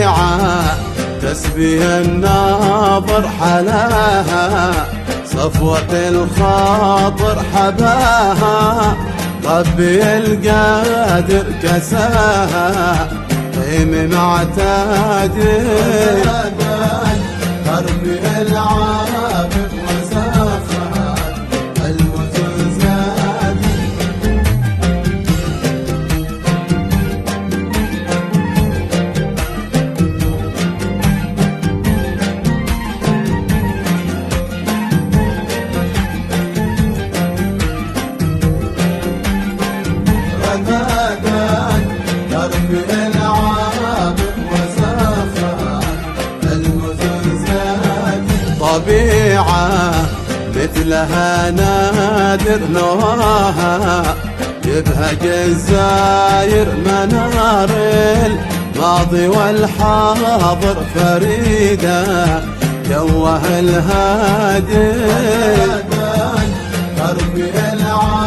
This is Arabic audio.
طبيعة تسبي الناظر حلاها، صفوة الخاطر حباها، ربي القادر كساها، قيم معتادل ربي العابد وسافها، المزن زادي. رمادان ربي العابد وسافها، المزن زادي. طبيعة مثلها نادر نواها، يبهج الزاير منار الماضي والحاضر فريدة، جوه الهادي ربي العالم